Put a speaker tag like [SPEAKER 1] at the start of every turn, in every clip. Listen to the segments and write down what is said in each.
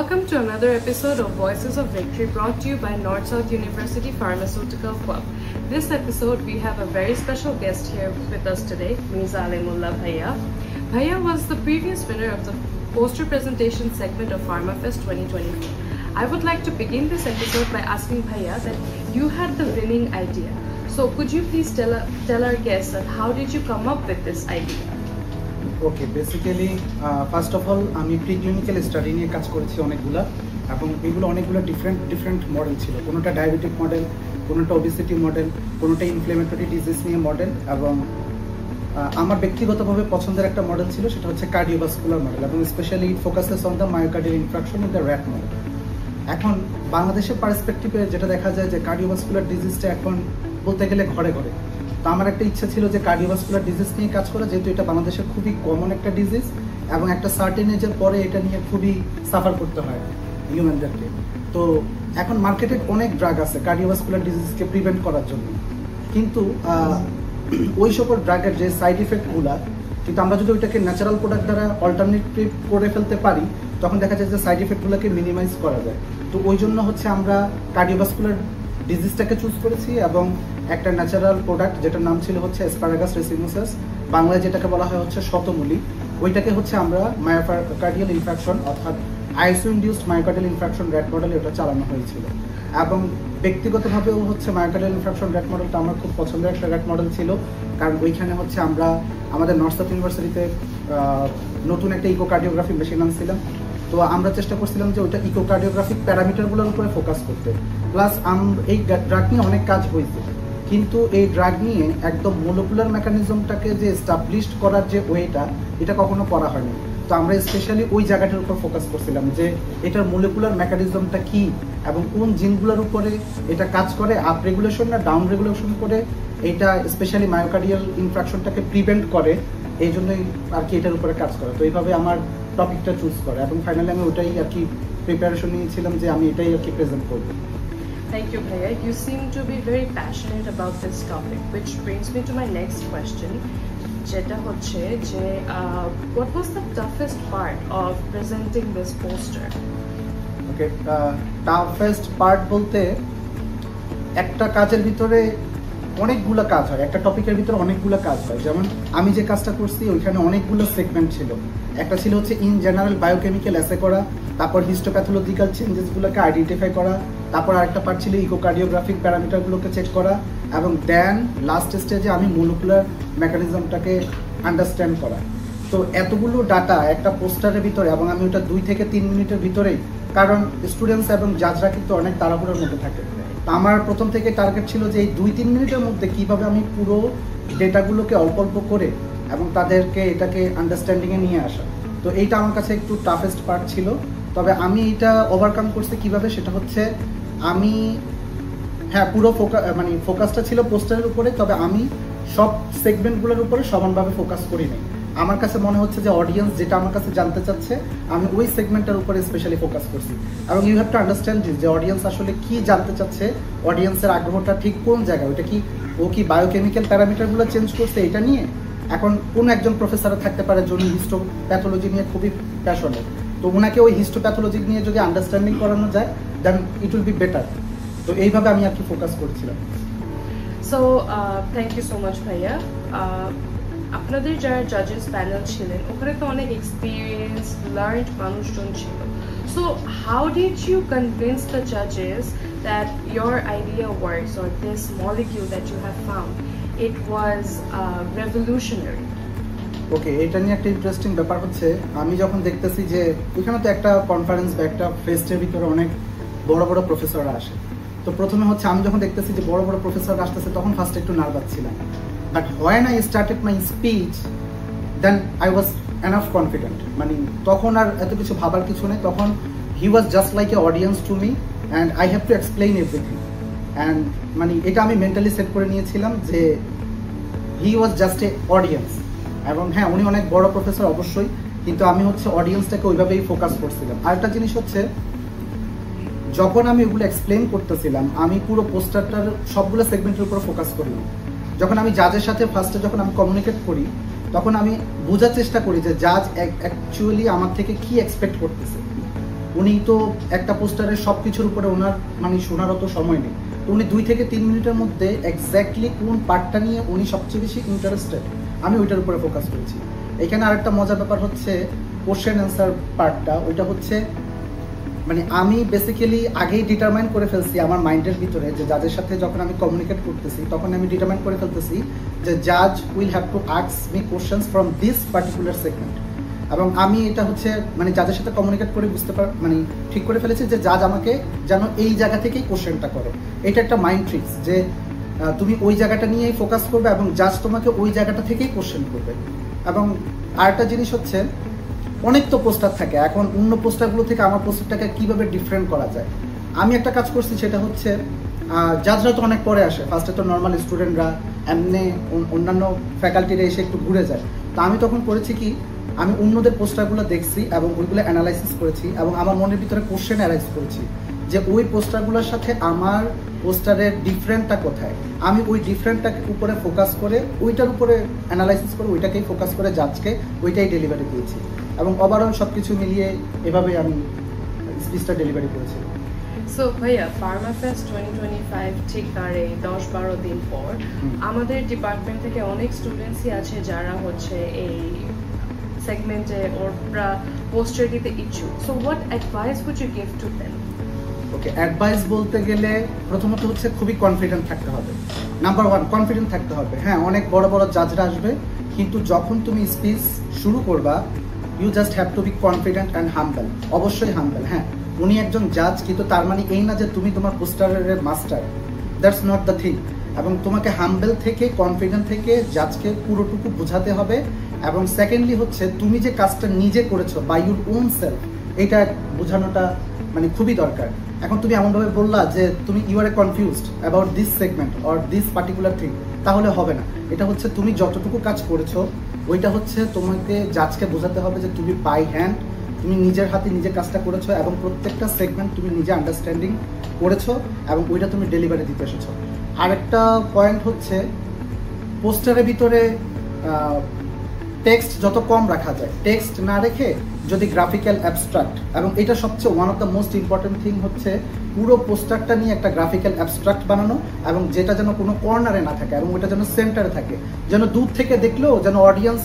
[SPEAKER 1] Welcome to another episode of Voices of Victory brought to you by North-South University Pharmaceutical Club. This episode we have a very special guest here with us today, Mirza Alimullah Bhaiya. Bhaiya was the previous winner of the poster presentation segment of PharmaFest 2024. I would like to begin this episode by asking Bhaiya that you had the winning idea. So could you please tell our guests that how did you come up with this idea?
[SPEAKER 2] Okay basically first of all আমি preclinical study নিয়ে কাজ করেছি অনেকগুলো, এবং এগুলো অনেকগুলো different model ছিল। কোনোটা ডায়াবেটিক মডেল, কোনোটা ওবেসিটি মডেল, কোনোটা ইনফ্লেমেটরি ডিজিজ নিয়ে মডেল, এবং আমার ব্যক্তিগতভাবে পছন্দের একটা মডেল ছিল, সেটা হচ্ছে কার্ডিওভাস্কুলার মডেল, এবং specially it focuses on the myocardial infraction in the rat model. এখন বাংলাদেশের পার্সপেক্টিভে যেটা দেখা যায় যে কার্ডিওভাস্কুলার ডিজিজটা এখন বলতে গেলে ঘরে ঘরে। তো আমার একটা ইচ্ছা ছিল যে কার্ডিওভাস্কুলার ডিজিজ নিয়ে কাজ করা, যেহেতু এটা বাংলাদেশের খুবই কমন একটা ডিজিজ, এবং একটা সার্টেন এজের পরে এটা নিয়ে খুবই সাফার করতে হয় হিউম্যানদেরকে। তো এখন মার্কেটে অনেক ড্রাগ আছে কার্ডিওভাস্কুলার ডিজিজকে প্রিভেন্ট করার জন্য, কিন্তু ওই সকল ড্রাগের যে সাইড ইফেক্টগুলো, কিন্তু আমরা যদি ওইটাকে ন্যাচারাল প্রোডাক্ট দ্বারা অল্টারনেটিভ করে ফেলতে পারি, তখন দেখা যায় যে সাইড ইফেক্টগুলোকে মিনিমাইজ করা যায়। তো ওই জন্য হচ্ছে আমরা কার্ডিওভাস্কুলার ডিজিজটাকে চুজ করেছি, এবং একটা ন্যাচারাল প্রোডাক্ট যেটার নাম ছিল হচ্ছে অ্যাসপারাগাস রেসিনোসাস, বাংলায় যেটাকে বলা হয় হচ্ছে শতমূলী, ওইটাকে হচ্ছে আমরা মায়োকার্ডিয়াল ইনফ্রাকশন অর্থাৎ আইসো induced myocardial infraction rat model ওটা চালানো হয়েছিল। এবং ব্যক্তিগতভাবেও হচ্ছে মায়োকার্ডিয়াল ইনফ্রাকশন র্যাট মডেলটা আমার খুব পছন্দের একটা র্যাট মডেল ছিল, কারণ ওইখানে হচ্ছে আমরা আমাদের নর্থ-সাউথ ইউনিভার্সিটিতে নতুন একটা ইকোকার্ডিওগ্রাফি মেশিন আনছিলাম। তো আমরা চেষ্টা করছিলাম যে ওইটা ইকোকার্ডিওগ্রাফিক প্যারামিটারগুলোর উপরে ফোকাস করতে। প্লাস এই ড্রাগ নিয়ে অনেক কাজ হয়েছে, কিন্তু এই ড্রাগ নিয়ে একদম মলিকুলার মেকানিজমটাকে যে এস্টাবলিশড করার যে ওয়েটা, এটা কখনো করা হয়নি। তো আমরা স্পেশালি ওই জায়গাটার উপর ফোকাস করছিলাম যে এটার মলিকুলার মেকানিজমটা কি, এবং কোন জিনগুলোর উপরে এটা কাজ করে, আপ রেগুলেশন না ডাউন রেগুলেশন করে এটা স্পেশালি মায়োকার্ডিয়াল ইনফ্রাকশনটাকে প্রিভেন্ট করে, এই জন্যই আর কি এটার উপরে কাজ করে। তো এইভাবে আমার টপিকটা চুজ করে, এবং ফাইনালি আমি ওটাই আর কি প্রিপারেশন নিয়েছিলাম যে আমি এটাই আর কি প্রেজেন্ট করবো।
[SPEAKER 1] Thank you, Bhaiya. You seem to be very passionate about this topic, which brings me to my next question. Jeta hoche je, what was the toughest part of presenting this poster?
[SPEAKER 2] Okay, toughest part bolte একটা কাজের ভিতরে অনেকগুলো কাজ হয়, একটা টপিকের ভিতরে অনেকগুলো কাজ হয়। যেমন আমি যে কাজটা করছি ওইখানে অনেকগুলো সেগমেন্ট ছিল। একটা ছিল হচ্ছে ইন জেনারেল বায়োকেমিক্যাল অ্যাসে করা, তারপর হিস্টোপ্যাথোলজিক্যাল চেঞ্জেসগুলোকে আইডেন্টিফাই করা, তারপর আরেকটা পার্ট ছিল ইকোকার্ডিওগ্রাফিক প্যারামিটারগুলোকে চেক করা, এবং দেন লাস্ট স্টেজে আমি মলিকুলার মেকানিজমটাকে আন্ডারস্ট্যান্ড করা। তো এতগুলো ডাটা একটা পোস্টারের ভিতরে, এবং আমি ওটা 2 থেকে 3 মিনিটের ভিতরেই, কারণ স্টুডেন্টস এবং জাজরা কিন্তু অনেক তাড়াহুড়োর মধ্যে থাকে। আমার প্রথম থেকে টার্গেট ছিল যে এই 2-3 মিনিটের মধ্যে কিভাবে আমি পুরো ডেটাগুলোকে অল্প অল্প করে এবং তাদেরকে এটাকে আন্ডারস্ট্যান্ডিংয়ে নিয়ে আসা। তো এইটা আমার কাছে একটু টাফেস্ট পার্ট ছিল, তবে আমি এটা ওভারকাম করছি কিভাবে, সেটা হচ্ছে আমি পুরো ফোকাসটা ছিল পোস্টারের উপরে, তবে আমি সব সেগমেন্টগুলোর উপরে সমানভাবে ফোকাস করি নাই। আমার কাছে মনে হচ্ছে যে অডিয়েন্স যেটা আমার কাছে জানতে চাচ্ছে, আমি ওই সেগমেন্টের উপরে স্পেশালি ফোকাস করছি। এবং ইউ হ্যাভ টু আন্ডারস্ট্যান্ড যে অডিয়েন্স আসলে কি জানতে চাচ্ছে, অডিয়েন্সের আগ্রহটা ঠিক কোন জায়গায়, ওটা কি ও কি বায়োকেমিক্যাল প্যারামিটারগুলো চেঞ্জ করছে এটা নিয়ে। এখন কোন একজন প্রফেসরও থাকতে পারে যিনি হিস্টোপ্যাথোলজি নিয়ে খুবই প্যাশনেট, তো ওনাকে ওই হিস্টোপ্যাথোলজি নিয়ে যদি আন্ডারস্ট্যান্ডিং করানো যায় then it will be better. তো এইভাবে আমি আর কি ফোকাস করছিলাম।
[SPEAKER 1] So thank you so much ভাইয়া। আপনাদের যারা জাজেস প্যানেল ছিলেন ওখানে তো অনেক এক্সপিরিয়েন্স লার্নড মানুষজন ছিল। So how did you convince the জাজেস that your idea works or this molecule that you have found it was revolutionary?
[SPEAKER 2] Okay, এটা নিয়ে একটা ইন্টারেস্টিং ব্যাপার হচ্ছে, আমি যখন দেখতেছি যে এখানে তো একটা কনফারেন্স বা একটা ফেস্টের ভিতরে অনেক বড় বড় প্রফেসররা আসে, তো প্রথমে হচ্ছে আমি যখন দেখতেছি যে বড় বড় প্রফেসররা আসতেছে তখন ফার্স্টে একটু নার্ভাস ছিলাম, but when I started my speech then I was enough confident. মানে তখন আর এত কিছু ভাবার কিছু নেই, তখন he was just like a audience to me and I have to explain everything. অ্যান্ড মানে এটা আমি মেন্টালি সেট করে নিয়েছিলাম যে হি ওয়াজ জাস্ট এ অডিয়েন্স। এবং হ্যাঁ, উনি অনেক বড় প্রফেসর অবশ্যই, কিন্তু আমি হচ্ছে অডিয়েন্সটাকে ওইভাবেই ফোকাস করছিলাম। আরেকটা জিনিস হচ্ছে, যখন আমি ওগুলো এক্সপ্লেন করতেছিলাম আমি পুরো পোস্টারটার সবগুলো সেগমেন্টের উপর ফোকাস করিনি। যখন আমি জাজের সাথে ফার্স্টে যখন আমি কমিউনিকেট করি, তখন আমি বোঝার চেষ্টা করি যে জাজ অ্যাকচুয়ালি আমার থেকে কি এক্সপেক্ট করতেছে। উনি তো একটা পোস্টারের সব কিছুর উপরে ওনার মানে শোনার অত সময় নেই, তো উনি 2 থেকে 3 মিনিটের মধ্যে এক্স্যাক্টলি কোন পার্টটা নিয়ে উনি সবচেয়ে বেশি ইন্টারেস্টেড আমি ওইটার উপরে ফোকাস করেছি। এখানে আরেকটা মজার ব্যাপার হচ্ছে কোশ্চেন অ্যান্সার পার্টটা, ওইটা হচ্ছে মানে আমি বেসিক্যালি আগেই ডিটারমাইন করে ফেলছি আমার মাইন্ডের ভিতরে যে জাজের সাথে যখন আমি কমিউনিকেট করতেছি তখন আমি ডিটারমাইন করে ফেলতেছি যে জাজ will have to ask me questions from this particular segment, এবং আমি এটা হচ্ছে মানে জাজের সাথে কমিউনিকেট করে মানে ঠিক করে ফেলেছি যে জাজ আমাকে যেন এই জায়গা থেকেই কোশ্চেনটা করে। এটা একটা মাইন্ড ট্রিক্স যে তুমি ওই জায়গাটা নিয়েই ফোকাস করবে এবং জাজ তোমাকে ওই জায়গাটা থেকেই কোশ্চেন করবে। এবং আরেকটা জিনিস হচ্ছে অনেক তো পোস্টার থাকে, এখন অন্য পোস্টারগুলো থেকে আমার পোস্টারটাকে কীভাবে ডিফারেন্ট করা যায়। আমি একটা কাজ করছি, সেটা হচ্ছে জাজরা তো অনেক পরে আসে, ফার্স্টে তো নর্মাল স্টুডেন্টরা এমনি অন্যান্য ফ্যাকাল্টিরা এসে একটু ঘুরে যায়। তো আমি তখন করেছি কি, আমি অন্যদের পোস্টারগুলো দেখছি এবং ওইগুলো অ্যানালাইসিস করেছি এবং আমার মনের ভিতরে কোশ্চেন অ্যারাইজ করেছি যে ওই পোস্টারগুলোর সাথে আমার পোস্টারের ডিফারেন্টটা কোথায়। আমি ওই ডিফারেন্টটাকে উপরে ফোকাস করে ওইটার উপরে অ্যানালাইসিস করে ওইটাকেই ফোকাস করে জাজকে ওইটাই ডেলিভারি দিয়েছি এবং ওভারঅল সব কিছু মিলিয়ে এভাবেই আমি স্পিচটা ডেলিভারি করেছি।
[SPEAKER 1] সো ভাইয়া, ফার্মাফেস্ট 2025 ঠিক তার এই 10-12 দিন পর আমাদের ডিপার্টমেন্ট থেকে অনেক স্টুডেন্টসই আছে যারা হচ্ছে এই সেগমেন্টে ওরা পোস্টার দিতে ইচ্ছুক। So what advice would you give to them?
[SPEAKER 2] Okay, advice বলতে গেলে প্রথমত হচ্ছে খুবই কনফিডেন্ট থাকতে হবে। নাম্বার 1 কনফিডেন্ট থাকতে হবে। হ্যাঁ, অনেক বড় বড় জাজরা আসবে, কিন্তু যখন তুমি স্পিচ শুরু করবা you just have to be confident and humble. অবশ্যই হাম্বল। হ্যাঁ, উনি একজন জাজ, কিন্তু তার মানে এই না যে তুমি তোমার পোস্টারের master, that's not the thing. এবং তোমাকে হাম্বল থেকে কনফিডেন্ট থেকে জাজকে পুরোটুকু বোঝাতে হবে। এবং সেকেন্ডলি হচ্ছে তুমি যে কাজটা নিজে করেছো বাই ইউর ওন সেলফ, এটা বোঝানোটা মানে খুবই দরকার। এখন তুমি এমনভাবে বললা যে তুমি you are a confused about this segment or this particular thing, তাহলে হবে না। এটা হচ্ছে তুমি যতটুকু কাজ করেছো ওইটা হচ্ছে তোমাকে জাজকে বোঝাতে হবে যে তুমি বাই হ্যান্ড তুমি নিজের হাতে নিজের কাজটা করেছো এবং প্রত্যেকটা সেগমেন্ট তুমি নিজে আন্ডারস্ট্যান্ডিং করেছো এবং ওইটা তুমি ডেলিভারি দিতে এসেছো। আরেকটা পয়েন্ট হচ্ছে পোস্টারের ভিতরে টেক্সট যত কম রাখা যায়, টেক্সট না রেখে যদি গ্রাফিক্যাল অ্যাবস্ট্রাক্ট, এবং এটা সবচেয়ে one of the most important thing হচ্ছে পুরো পোস্টারটা নিয়ে একটা গ্রাফিক্যাল অ্যাবস্ট্রাক্ট বানানো এবং যেটা যেন কোনো কর্নারে না থাকে এবং ওটা যেন সেন্টারে থাকে, যেন দূর থেকে দেখলেও যেন অডিয়েন্স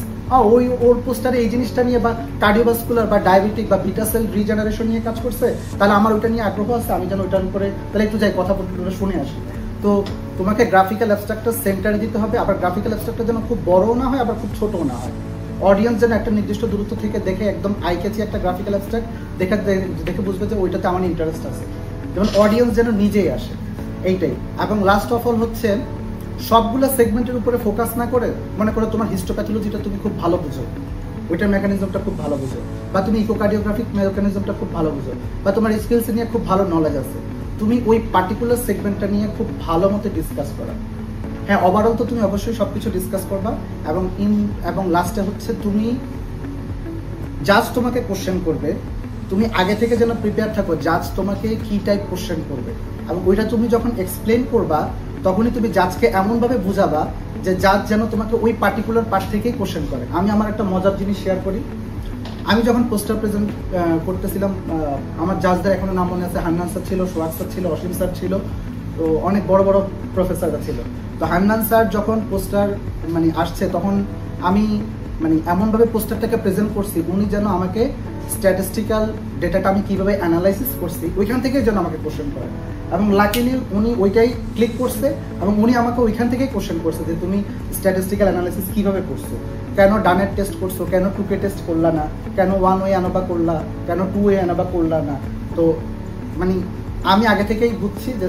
[SPEAKER 2] ওই ওর পোস্টারে এই জিনিসটা নিয়ে বা কার্ডিওভাস্কুলার বা ডায়াবেটিক বা বিটা সেল রিজেনারেশন নিয়ে কাজ করছে, তাহলে আমার ওইটা নিয়ে আগ্রহ আছে, আমি যেন ওইটার উপরে তাহলে একটু যাই কথা বলতে শুনে আসি। তো তোমাকে গ্রাফিক্যাল অ্যাবস্ট্রাক্টটা সেন্টারে দিতে হবে, আবার গ্রাফিক্যাল অ্যাবস্ট্রাক্টটা যেন খুব বড়ও না হয় আবার খুব ছোটও না হয়। অডিয়েন্স যেন একটা নির্দিষ্ট দূরত্ব থেকে দেখে একদম আই ক্যাচি একটা গ্রাফিক্যাল অ্যাবস্ট্রাক্ট দেখে বুঝবে যে ওইটাতে আমার ইন্টারেস্ট আছে, যেমন অডিয়েন্স যেন নিজেই আসে, এইটাই। এবং লাস্ট অফ অল হচ্ছে সবগুলো সেগমেন্টের উপরে ফোকাস না করে, মনে করো তোমার হিস্টোপ্যাথোলজিটা তুমি খুব ভালো বুঝো, ওইটার মেকানিজমটা খুব ভালো বুঝো, বা তুমি ইকোকার্ডিওগ্রাফিক মেকানিজমটা খুব ভালো বুঝো, বা তোমার স্কিলস নিয়ে খুব ভালো নলেজ আছে, তুমি ওই পার্টিকুলার সেগমেন্টটা নিয়ে খুব ভালো মতো ডিসকাস করা। হ্যাঁ, ওভারঅল তো তুমি অবশ্যই সবকিছু ডিসকাস করবা এবং লাস্টে হচ্ছে তুমি জাজ তোমাকে কোশ্চেন করবে, তুমি আগে থেকে যেন প্রিপেয়ার থাকো জাজ তোমাকে কি টাইপ কোশ্চেন করবে, এবং ওইটা তুমি যখন এক্সপ্লেন করবা তখনই তুমি জাজকে এমনভাবে বুঝাবা যে জাজ যেন তোমাকে ওই পার্টিকুলার পার্ট থেকেই কোশ্চেন করে। আমি আমার একটা মজার জিনিস শেয়ার করি। আমি যখন পোস্টার প্রেজেন্ট করতেছিলাম, আমার জাজদের এখনো নাম মনে আছে, হান্নান স্যার ছিল, সোহাগ স্যার ছিল, অসীম স্যার ছিল, তো অনেক বড় বড় প্রফেসররা ছিল। তো হান্নান স্যার যখন পোস্টার মানে আসছে তখন আমি মানে এমনভাবে পোস্টারটাকে প্রেজেন্ট করছি উনি যেন আমাকে স্ট্যাটিস্টিক্যাল ডেটাটা আমি কীভাবে অ্যানালাইসিস করছি ওইখান থেকেই যেন আমাকে কোশ্চেন করে, এবং লাকিলি উনি ওইটাই ক্লিক করছে এবং উনি আমাকে ওইখান থেকেই কোশ্চেন করছে যে তুমি স্ট্যাটিস্টিক্যাল অ্যানালাইসিস কীভাবে করছো, কেন ডানের টেস্ট করছো, কেন 2K টেস্ট করলা না, কেন 1 ওয়ে আনাবা করলা, কেন 2 ওয়ে আনাবা করলা না। তো মানে আমি আগে থেকেই বুঝছি যে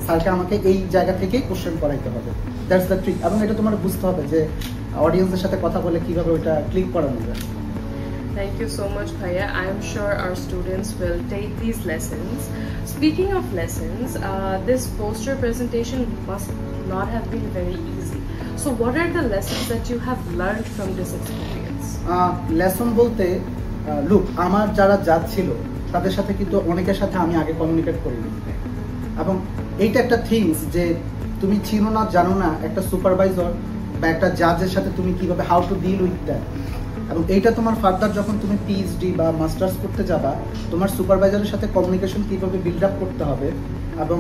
[SPEAKER 2] স্যারকে আমাকে এই জায়গা থেকেই কোশ্চেন করাইতে হবে, দ্যাটস দ্য ট্রিক। এবং এটা তোমার বুঝতে হবে যে অডিয়েন্সের সাথে কথা বলে কীভাবে ওইটা ক্লিক করানো যায়।
[SPEAKER 1] Thank you so much, Bhaiya. I am sure our students will take these lessons. Speaking of lessons, this poster presentation must not have been very easy. So what are the lessons that you have learned from this experience?
[SPEAKER 2] Lesson বলতে look, আমার যারা জাজ ছিল তাদের সাথে কিন্তু অনেকের সাথে আমি আগে কমিউনিকেট করিনি, এবং এইটা একটা থিংস যে তুমি চিনো না জানো না একটা সুপারভাইজার বা একটা জাজের সাথে তুমি কীভাবে how to deal with that. এবং এইটা তোমার ফার্দার যখন তুমি পিএইচডি বা মাস্টার্স করতে যাবা, তোমার সুপারভাইজারের সাথে কমিউনিকেশন কীভাবে বিল্ড আপ করতে হবে এবং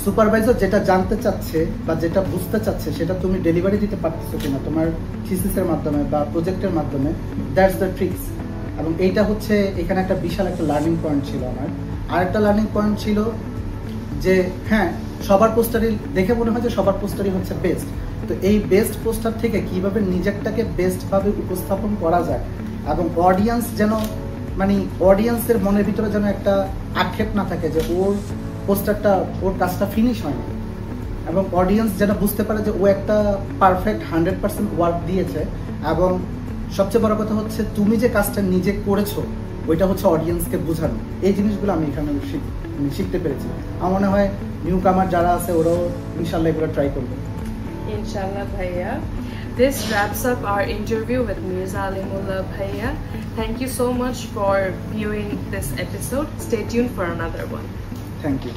[SPEAKER 2] সুপারভাইজার যেটা জানতে চাচ্ছে বা যেটা বুঝতে চাচ্ছে সেটা তুমি ডেলিভারি দিতে পারতেছো কিনা তোমার থিসিসের মাধ্যমে বা প্রজেক্টের মাধ্যমে, দ্যাটস দ্য ট্রিক্স। এবং এইটা হচ্ছে এখানে একটা বিশাল একটা লার্নিং পয়েন্ট ছিল আমার। আর একটা লার্নিং পয়েন্ট ছিল যে হ্যাঁ, সবার পোস্টারই দেখে মনে হয় যে সবার পোস্টারই হচ্ছে বেস্ট, তো এই বেস্ট পোস্টার থেকে কিভাবে নিজেরটাকে বেস্টভাবে উপস্থাপন করা যায় এবং অডিয়েন্স যেন মানে অডিয়েন্সের মনের ভিতরে যেন একটা আক্ষেপ না থাকে যে ওর পোস্টারটা ওর কাজটা ফিনিশ হয়নি, এবং অডিয়েন্স যেন বুঝতে পারে যে ও একটা পারফেক্ট 100% ওয়ার্ক দিয়েছে। এবং সবচেয়ে বড় কথা হচ্ছে তুমি যে কাজটা নিজে করেছো ওইটা হচ্ছে অডিয়েন্সকে বোঝানো। এই জিনিসগুলো আমি এখানে শিখতে পেরেছি। আমার মনে হয় নিউ কামার যারা আছে ওরাও ইনশাল্লাহ এগুলো ট্রাই করবে।
[SPEAKER 1] Inshallah Bhaiya. This wraps up our interview with Mirza Alimullah Bhaiya. Thank you so much for viewing this episode. Stay tuned for another one.
[SPEAKER 2] Thank you.